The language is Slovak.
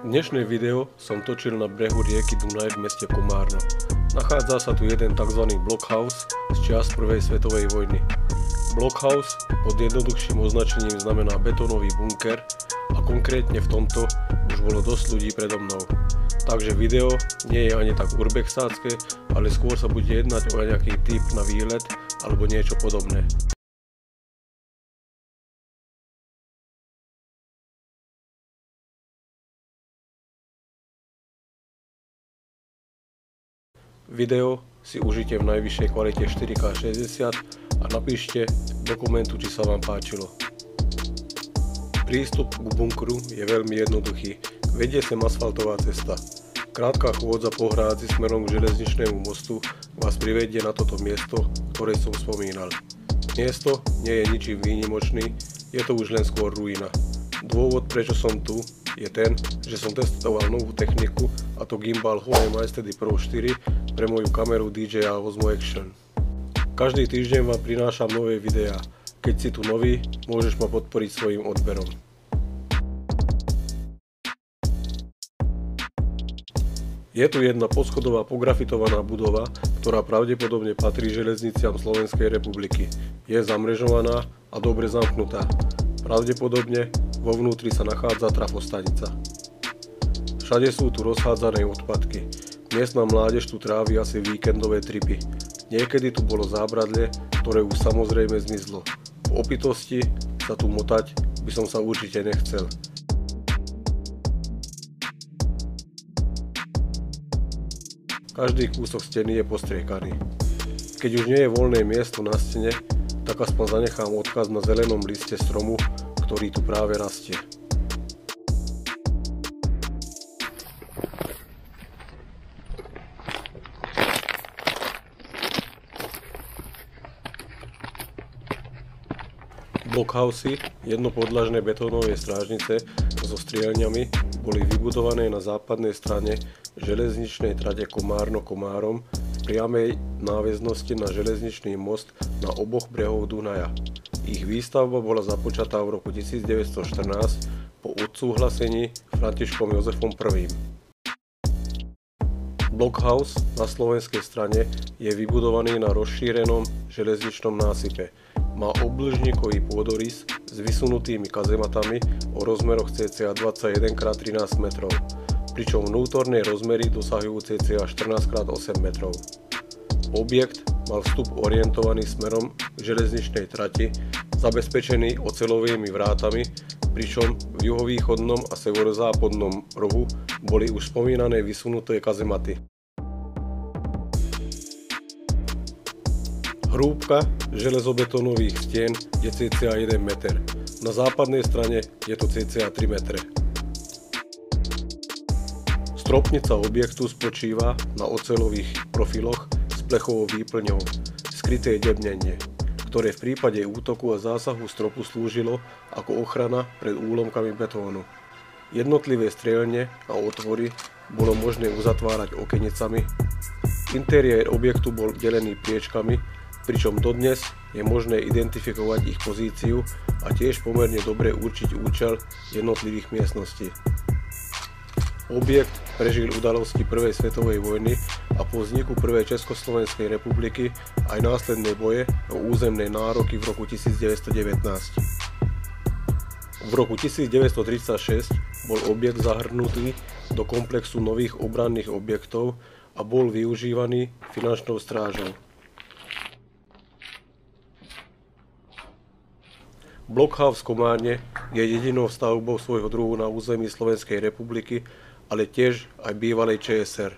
Dnešné video som točil na brehu rieky Dunaj v meste Komárno. Nachádza sa tu jeden tzv. Blockhaus z čias prvej svetovej vojny. Blockhaus pod jednoduchším označením znamená betónový bunker a konkrétne v tomto už bolo dosť ľudí predo mnou. Takže video nie je ani tak urbexácké, ale skôr sa bude jednať o nejaký typ na výlet alebo niečo podobné. Video si užite v najvyššej kvalite 4K60 a napíšte do komentu, či sa vám páčilo. Prístup k bunkru je veľmi jednoduchý. Vedie sem asfaltová cesta. Krátka chôdza po hrádzi smerom k železničnému mostu vás privedie na toto miesto, ktoré som spomínal. Miesto nie je ničím výnimočný, je to už len skôr ruína. Dôvod, prečo som tu, je ten, že som testoval novú techniku, a to gimbal Huawei MasteD Pro 4 pre moju kameru DJI Osmo Action. Každý týždeň vám prinášam nové videá. Keď si tu nový, môžeš ma podporiť svojim odberom. Je tu jedna poschodová pografitovaná budova, ktorá pravdepodobne patrí železniciam Slovenskej republiky. Je zamrežovaná a dobre zamknutá. Pravdepodobne vo vnútri sa nachádza trafostanica. Všade sú tu rozhádzané odpadky. Miestna mládež tu trávi asi víkendové tripy. Niekedy tu bolo zábradlie, ktoré už samozrejme zmizlo. V opitosti sa tu motať by som sa určite nechcel. Každý kúsok steny je postriekaný. Keď už nie je voľné miesto na stene, tak aspoň zanechám odkaz na zelenom liste stromu, ktorý tu práve rastie. Blockhausy, jednopodlažné betónové strážnice so strieľňami, boli vybudované na západnej strane železničnej trate Komárno-Komárom v priamej náväznosti na železničný most na oboch brehov Dunaja. Ich výstavba bola započatá v roku 1914 po odsúhlasení Františkom Jozefom I. Blockhaus na slovenskej strane je vybudovaný na rozšírenom železničnom násype. Má obĺžnikový pôdorys s vysunutými kazematami o rozmeroch cca 21x13 metrov, pričom vnútorné rozmery dosahujú cca 14x8 metrov. Objekt mal vstup orientovaný smerom k železničnej trati, zabezpečený oceľovými vrátami, pričom v juhovýchodnom a severozápadnom rohu boli už spomínané vysunuté kazematy. Hrúbka železobetónových stien je cca 1 meter. Na západnej strane je to cca 3 metre. Stropnica objektu spočíva na oceľových profiloch s plechovou výplňou, skryté debnenie, ktoré v prípade útoku a zásahu stropu slúžilo ako ochrana pred úlomkami betónu. Jednotlivé strieľne a otvory bolo možné uzatvárať okenicami. Interiér objektu bol delený priečkami, pričom dodnes je možné identifikovať ich pozíciu a tiež pomerne dobre určiť účel jednotlivých miestností. Objekt prežil udalosti prvej svetovej vojny a po vzniku prvej Československej republiky aj následné boje o územné nároky v roku 1919. V roku 1936 bol objekt zahrnutý do komplexu nových obranných objektov a bol využívaný finančnou strážou. Blockhaus v Komárne je jedinou stavbou svojho druhu na území Slovenskej republiky, ale tiež aj bývalej ČSR.